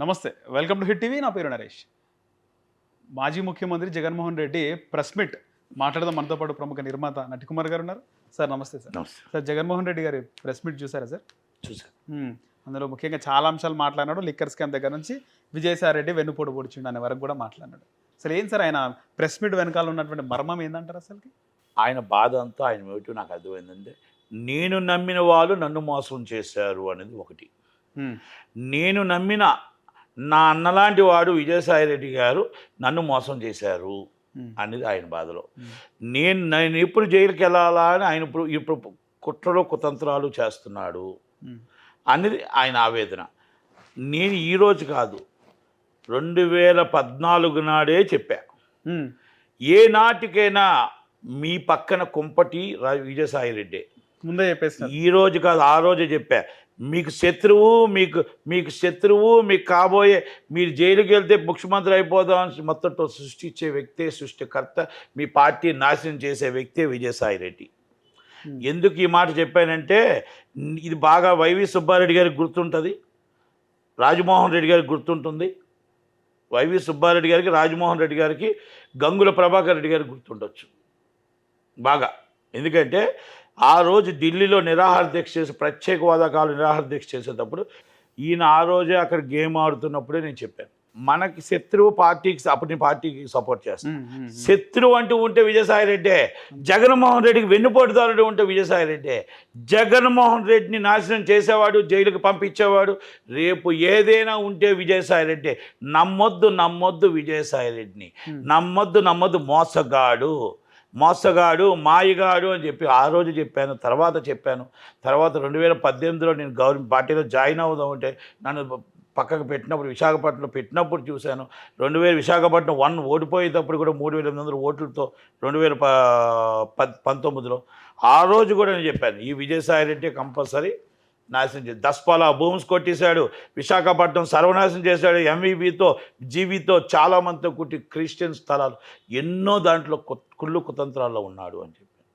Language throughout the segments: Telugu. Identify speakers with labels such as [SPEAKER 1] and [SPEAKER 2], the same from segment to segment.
[SPEAKER 1] నమస్తే. Welcome to hit TV. నా పేరు నరేష్. మాజీ ముఖ్యమంత్రి జగన్మోహన్ రెడ్డి ప్రెస్ మీట్ మాట్లాడదాం మనతో పాటు ప్రముఖ నిర్మాత నటికుమార్ గారు ఉన్నారు. సార్ నమస్తే సార్.
[SPEAKER 2] నమస్తే.
[SPEAKER 1] సార్ జగన్మోహన్ రెడ్డి గారి ప్రెస్ మీట్ చూసారా సార్?
[SPEAKER 2] చూసాను.
[SPEAKER 1] అందులో ముఖ్యంగా చాలా అంశాలు మాట్లాడినాడు. లిక్కర్ స్కామ్ దగ్గర నుంచి విజయసాయి రెడ్డి వెన్నుపోటు పొడిచిండు అనే వరకు కూడా మాట్లాడినాడు. అసలు ఏం సార్ ఆయన ప్రెస్ మీట్ వెనకాల ఉన్నటువంటి మర్మం ఏందంటారు అసలుకి?
[SPEAKER 2] ఆయన బాధ అంతా ఆయన ఏమిటో నాకు అర్థమైందంటే, నేను నమ్మిన వాళ్ళు నన్ను మోసం చేశారు అనేది ఒకటి. నేను నమ్మిన నా అన్నలాంటి వాడు విజయసాయి రెడ్డి గారు నన్ను మోసం చేశారు అనేది ఆయన బాధలో. నేను ఎప్పుడు జైలుకి వెళ్ళాలా అని ఆయన ఇప్పుడు కుట్రలు కుతంత్రాలు చేస్తున్నాడు అనేది ఆయన ఆవేదన. నేను ఈరోజు కాదు, 2014 నాడే చెప్పా, ఏ నాటికైనా మీ పక్కన కుంపటి విజయసాయి రెడ్డి.
[SPEAKER 1] ముందే చెప్పేసి
[SPEAKER 2] ఈరోజు కాదు, ఆ రోజే చెప్పా, మీకు శత్రువు, మీకు శత్రువు, మీకు కాబోయే, మీరు జైలుకి వెళ్తే ముఖ్యమంత్రి అయిపోదామని మొత్తం సృష్టించే వ్యక్తే సృష్టికర్త, మీ పార్టీ నాశనం చేసే వ్యక్తే విజయసాయి రెడ్డి. ఎందుకు ఈ మాట చెప్పానంటే, ఇది బాగా వైవి సుబ్బారెడ్డి గారికి గుర్తుంటుంది, రాజమోహన్ రెడ్డి గారికి గుర్తుంటుంది. వైవి సుబ్బారెడ్డి గారికి, రాజమోహన్ రెడ్డి గారికి, గంగుల ప్రభాకర్ రెడ్డి గారికి గుర్తుండొచ్చు బాగా. ఎందుకంటే ఆ రోజు ఢిల్లీలో నిరాహార దీక్ష చేసి, ప్రత్యేక హోదా కాలు నిరాహార దీక్ష చేసేటప్పుడు ఈయన ఆ రోజే అక్కడ గేమ్ ఆడుతున్నప్పుడే నేను చెప్పాను, మనకి శత్రువు పార్టీకి, అప్పటి పార్టీకి సపోర్ట్ చేస్తాను. శత్రువు అంటూ ఉంటే విజయసాయి రెడ్డే, జగన్మోహన్ రెడ్డికి వెన్నుపోటుదారుడు ఉంటే విజయసాయి రెడ్డే. జగన్మోహన్ రెడ్డిని నాశనం చేసేవాడు, జైలుకి పంపించేవాడు, రేపు ఏదైనా ఉంటే విజయసాయి రెడ్డే. నమ్మొద్దు విజయసాయి రెడ్డిని, నమ్మొద్దు మోసగాడు, మాయగాడు అని చెప్పి ఆ రోజు చెప్పాను. తర్వాత 2018లో నేను గవర్నమెంట్ పార్టీలో జాయిన్ అవుదామంటే నన్ను పక్కకు పెట్టినప్పుడు, విశాఖపట్నంలో పెట్టినప్పుడు చూశాను. విశాఖపట్నం 1 ఓడిపోయేటప్పుడు కూడా 3800 ఓట్లతో 2019లో ఆ రోజు కూడా నేను చెప్పాను, ఈ విజయసాయి రెడ్డి కంపల్సరీ నాశనం చేసి, దస్పాలా భూమ్స్ కొట్టేశాడు, విశాఖపట్నం సర్వనాశనం చేశాడు, ఎంవీబీతో జీవితో చాలామందితో కుట్టి క్రిస్టియన్ స్థలాలు ఎన్నో దాంట్లో కుళ్ళు కుతంత్రాల్లో ఉన్నాడు అని చెప్పాను.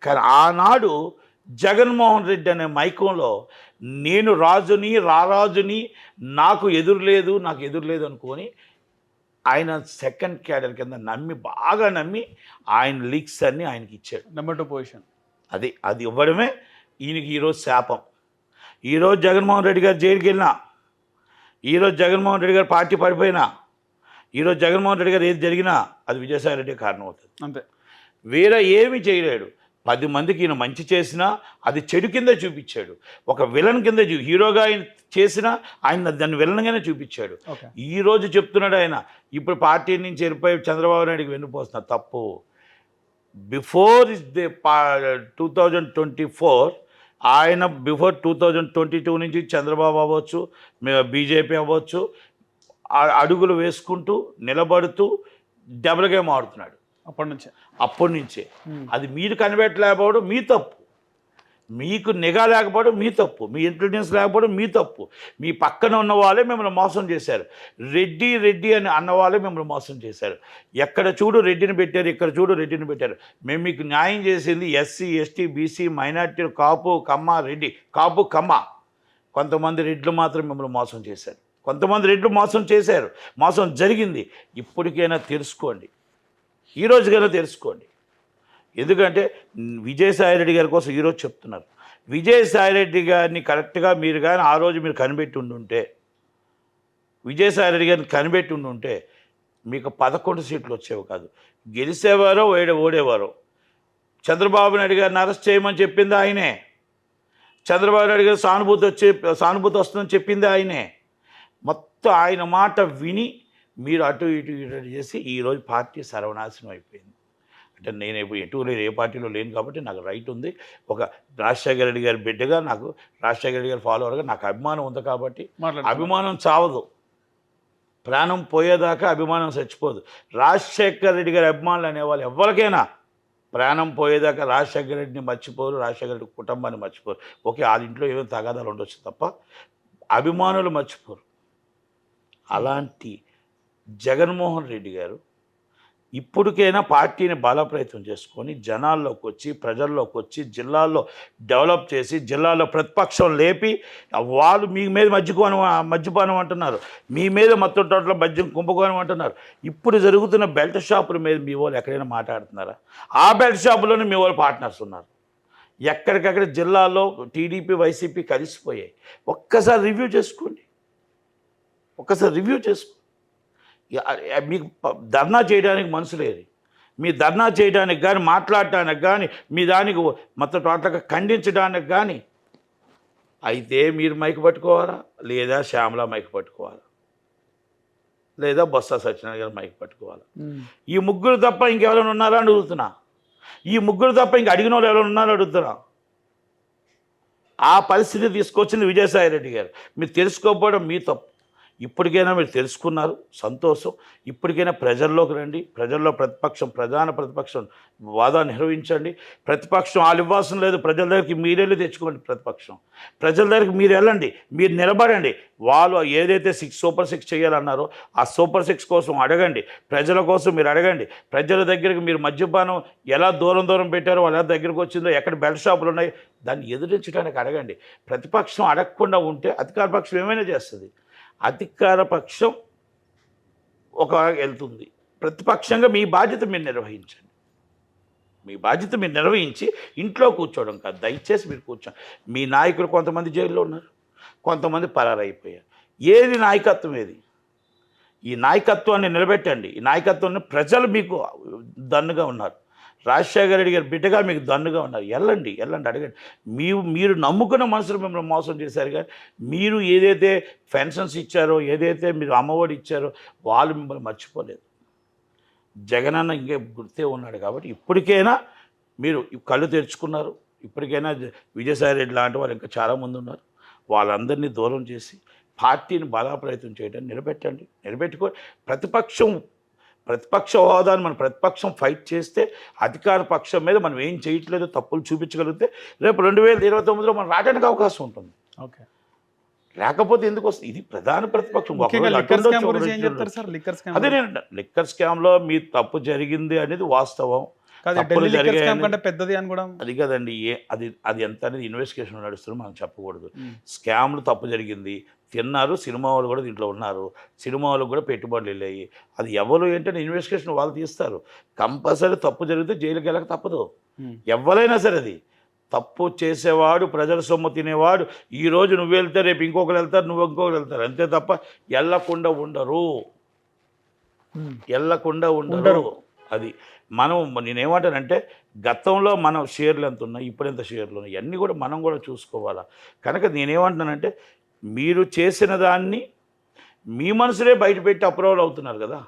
[SPEAKER 2] కానీ ఆనాడు జగన్మోహన్ రెడ్డి అనే మైకంలో నేను రాజుని, రారాజుని, నాకు ఎదురులేదు అనుకొని ఆయన సెకండ్ క్యాడర్ కింద బాగా నమ్మి ఆయన లీక్స్ అన్నీ ఆయనకి ఇచ్చాడు.
[SPEAKER 1] నెంబర్ 2 పొజిషన్
[SPEAKER 2] అది ఇవ్వడమే ఈయనకి ఈరోజు శాపం. ఈరోజు జగన్మోహన్ రెడ్డి గారు జైలుకి వెళ్ళినా, ఈరోజు జగన్మోహన్ రెడ్డి గారు పార్టీ పడిపోయినా, ఈరోజు జగన్మోహన్ రెడ్డి గారు ఏది జరిగినా అది విజయసాయి రెడ్డి కారణం అవుతుంది.
[SPEAKER 1] అంతే,
[SPEAKER 2] వేరే ఏమీ చేయలేడు. 10 మందికి ఈయన మంచి చేసినా అది చెడు కింద చూపించాడు. ఒక విలన్ కింద హీరోగా ఆయన చేసినా ఆయన దాన్ని విలన్గానే చూపించాడు. ఈరోజు చెప్తున్నాడు ఆయన, ఇప్పుడు పార్టీ నుంచి వెళ్ళిపోయి చంద్రబాబు నాయుడికి వెన్నుపోస్తున్నారు. తప్పు. బిఫోర్ 2024 ఆయన బిఫోర్ 2022 నుంచి చంద్రబాబు అవ్వచ్చు, బీజేపీ అవ్వచ్చు, అడుగులు వేసుకుంటూ నిలబడుతూ డబుల్ గేమ్ ఆడుతున్నాడు అప్పటి నుంచే. అది మీరు కనిపెట్టలేకపోవడం మీ తప్పు, మీకు నిఘా లేకపోవడం మీ తప్పు, మీ ఇంటెలిజెన్స్ లేకపోవడం మీ తప్పు. మీ పక్కన ఉన్న వాళ్ళే మిమ్మల్ని మోసం చేశారు. రెడ్డి అని అన్న వాళ్ళే మిమ్మల్ని మోసం చేశారు. ఎక్కడ చూడు రెడ్డిని పెట్టారు, ఇక్కడ చూడు రెడ్డిని పెట్టారు. మేము మీకు న్యాయం చేసింది ఎస్సీ, ఎస్టీ, బీసీ, మైనార్టీలు, కాపు, కమ్మ, రెడ్డి. కాపు, కమ్మ, కొంతమంది రెడ్లు మాత్రం మిమ్మల్ని మోసం చేశారు. కొంతమంది రెడ్లు మోసం చేశారు, మోసం జరిగింది. ఇప్పటికైనా తెలుసుకోండి, ఈరోజుకైనా తెలుసుకోండి. ఎందుకంటే విజయసాయి రెడ్డి గారి కోసం ఈరోజు చెప్తున్నారు. విజయసాయి రెడ్డి గారిని కరెక్ట్గా మీరు కానీ ఆ రోజు మీరు కనిపెట్టి ఉండుంటే, విజయసాయి రెడ్డి గారిని కనిపెట్టి ఉండుంటే మీకు 11 సీట్లు వచ్చేవి కాదు. గెలిచేవారో ఓడేవారో. చంద్రబాబు నాయుడు గారిని అరెస్ట్ చేయమని చెప్పింది ఆయనే. చంద్రబాబు నాయుడు గారు సానుభూతి వస్తుందని చెప్పింది ఆయనే. మొత్తం ఆయన మాట విని మీరు అటు ఇటు చేసి ఈరోజు పార్టీ సర్వనాశనం అయిపోయింది. అంటే నేను ఎటు ఏ పార్టీలో లేను కాబట్టి నాకు రైట్ ఉంది. ఒక రాజశేఖర రెడ్డి గారి బిడ్డగా, నాకు రాజశేఖర రెడ్డి గారి ఫాలోవర్గా నాకు అభిమానం ఉంది కాబట్టి, అభిమానం చావదు, ప్రాణం పోయేదాకా అభిమానం చచ్చిపోదు. రాజశేఖర రెడ్డి గారి అభిమానులు అనేవాళ్ళు ఎవరికైనా ప్రాణం పోయేదాకా రాజశేఖర రెడ్డిని మర్చిపోరు, రాజశేఖర రెడ్డి కుటుంబాన్ని మర్చిపోరు. ఓకే, వాళ్ళ ఇంట్లో ఏమో తగాదాలు ఉండొచ్చు తప్ప అభిమానులు మర్చిపోరు. అలాంటి జగన్మోహన్ రెడ్డి గారు ఇప్పటికైనా పార్టీని బలోపేతం చేసుకొని జనాల్లోకి వచ్చి ప్రజల్లోకి వచ్చి జిల్లాల్లో డెవలప్ చేసి జిల్లాలో ప్రతిపక్షం లేపి వాళ్ళు మీ మీద మద్యపానం అంటున్నారు, మీ మీద మొత్తం టోటల్ మద్యం కుంభకోణం అంటున్నారు. ఇప్పుడు జరుగుతున్న బెల్ట్ షాపుల మీద మీ వాళ్ళు ఎక్కడైనా మాట్లాడుతున్నారా? ఆ బెల్ట్ షాపులోనే మీ వాళ్ళు పార్ట్నర్స్ ఉన్నారు. ఎక్కడికక్కడ జిల్లాలో టీడీపీ వైసీపీ కలిసిపోయాయి. ఒక్కసారి రివ్యూ చేసుకోండి. మీకు ధర్నా చేయడానికి మనసు లేదు. మీ ధర్నా చేయడానికి కానీ మాట్లాడటానికి కానీ మీ దానికి మొత్తం టోటల్గా ఖండించడానికి కానీ అయితే మీరు మైక్ పట్టుకోవాలా, లేదా శ్యామల మైక్ పట్టుకోవాలా, లేదా బొత్స సత్యనారాయణ గారు మైక్ పట్టుకోవాలా. ఈ ముగ్గురు తప్ప ఇంకెవరైనా ఉన్నారా అని అడుగుతున్నా. ఈ ముగ్గురు తప్ప ఇంక అడిగిన వాళ్ళు ఎవరైనా ఉన్నారో అడుగుతున్నా. ఆ పరిస్థితి తీసుకొచ్చింది విజయసాయిరెడ్డి గారు. మీరు తెలుసుకోకపోవడం మీ తప్పు. ఇప్పటికైనా మీరు తెలుసుకున్నారు, సంతోషం. ఇప్పటికైనా ప్రజల్లోకి రండి. ప్రజల్లో ప్రధాన ప్రతిపక్షం వాదాన్ని నిర్వహించండి. ప్రతిపక్షం వాళ్ళు ఇవ్వాల్సిన లేదు, ప్రజల దగ్గరికి మీరెళ్ళి తెచ్చుకోండి. ప్రజల దగ్గరికి మీరు వెళ్ళండి, మీరు నిలబడండి. వాళ్ళు ఏదైతే సూపర్ 6 చేయాలన్నారో ఆ సూపర్ 6 కోసం అడగండి. ప్రజల కోసం మీరు అడగండి. ప్రజల దగ్గరికి మీరు మద్యపానం ఎలా దూరం పెట్టారో, వాళ్ళ దగ్గరికి వచ్చిందో, ఎక్కడ బెల్ట్ షాపులు ఉన్నాయి, దాన్ని ఎదురించడానికి అడగండి. ప్రతిపక్షం అడగకుండా ఉంటే అధికార పక్షం ఏమైనా చేస్తుంది. అధికార పక్షం ఒక వెళ్తుంది. ప్రతిపక్షంగా మీ బాధ్యత మీరు నిర్వహించండి. మీ బాధ్యత మీరు నిర్వహించి ఇంట్లో కూర్చోవడం కాదు. దయచేసి మీరు కూర్చోండి. మీ నాయకులు కొంతమంది జైల్లో ఉన్నారు, కొంతమంది పరారైపోయారు. ఏది నాయకత్వం? ఏది? ఈ నాయకత్వాన్ని నిలబెట్టండి. ఈ నాయకత్వాన్ని ప్రజలు మీకు దన్నుగా ఉన్నారు. రాజశేఖర రెడ్డి గారి బిడ్డగా మీకు దన్నుగా ఉన్నారు. వెళ్ళండి అడగండి. మీరు నమ్ముకున్న మనుషులు మిమ్మల్ని మోసం చేశారు. కానీ మీరు ఏదైతే పెన్షన్స్ ఇచ్చారో, ఏదైతే మీరు అమ్మఒడి ఇచ్చారో వాళ్ళు మిమ్మల్ని మర్చిపోలేదు. జగనన్న ఇంకే గుర్తే ఉన్నాడు. కాబట్టి ఇప్పటికైనా మీరు కళ్ళు తెరుచుకున్నారు. ఇప్పటికైనా విజయసాయిరెడ్డి లాంటి వాళ్ళు ఇంకా చాలామంది ఉన్నారు. వాళ్ళందరినీ దూరం చేసి పార్టీని బలోపేతం చేయడానికి నిలబెట్టుకొని ప్రతిపక్ష హోదాని మన ప్రతిపక్షం ఫైట్ చేస్తే అధికార పక్షం మీద మనం ఏం చేయట్లేదో తప్పులు చూపించగలిగితే రేపు 2029లో మనం రావడానికి అవకాశం ఉంటుంది.
[SPEAKER 1] ఓకే,
[SPEAKER 2] లేకపోతే ఎందుకు వస్తుంది? ఇది ప్రధాన ప్రతిపక్షం. అదే నేను లిక్కర్ స్కామ్లో మీ తప్పు జరిగింది అనేది వాస్తవం.
[SPEAKER 1] పెద్దది అని కూడా
[SPEAKER 2] అది కదండి. అది ఎంత అనేది ఇన్వెస్టిగేషన్ నడుస్తుంది, మనం చెప్పకూడదు. స్కామ్లు తప్పు జరిగింది, తిన్నారు. సినిమా వాళ్ళు కూడా దీంట్లో ఉన్నారు. సినిమా వాళ్ళకు కూడా పెట్టుబడులు వెళ్ళాయి. అది ఎవరు ఏంటంటే ఇన్వెస్టిగేషన్ వాళ్ళు తీస్తారు. కంపల్సరీ తప్పు జరిగితే జైలుకి వెళ్ళక తప్పదు. ఎవరైనా సరే అది తప్పు చేసేవాడు, ప్రజల సొమ్ము తినేవాడు, ఈరోజు నువ్వు వెళ్తే రేపు ఇంకొకరు వెళ్తారు, నువ్వు ఇంకొకరు వెళ్తారు. అంతే తప్ప వెళ్లకుండా ఉండరు. అది నేనేమంటానంటే గతంలో మన షేర్లు ఎంత ఉన్నాయి, ఇప్పుడు ఎంత షేర్లు ఉన్నాయి, ఇవన్నీ కూడా మనం కూడా చూసుకోవాలా. కనుక నేనేమంటున్నానంటే మీరు చేసిన దాన్ని మీ మనసులే బయటపెట్టి అప్రూవల్ అవుతున్నారు కదా.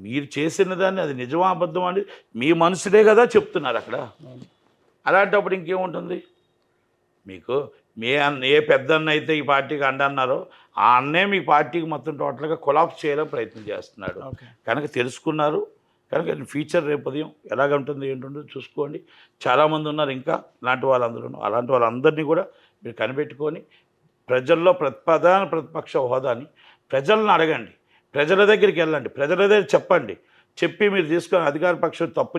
[SPEAKER 2] మీరు చేసిన దాన్ని అది నిజమా అబద్ధం అని మీ మనసులే కదా చెప్తున్నారు అక్కడ. అలాంటప్పుడు ఇంకేముంటుంది మీకు? ఏ పెద్దన్న అయితే ఈ పార్టీకి అన్నారో ఆ అన్నే మీ పార్టీకి మొత్తం టోటల్గా కొలాప్స్ చేయాలని ప్రయత్నం చేస్తున్నాడు. కనుక తెలుసుకున్నారు. కనుక ఫ్యూచర్ రేపు ఉదయం ఎలాగుంటుంది ఏంటుందో చూసుకోండి. చాలామంది ఉన్నారు ఇంకా అలాంటి వాళ్ళందరినీ కూడా మీరు కనిపెట్టుకొని ప్రజల్లో ప్రధాన ప్రతిపక్ష హోదాని ప్రజలను అడగండి. ప్రజల దగ్గరికి వెళ్ళండి. ప్రజల దగ్గర చెప్పండి. చెప్పి మీరు తీసుకొని అధికార పక్షం తప్పు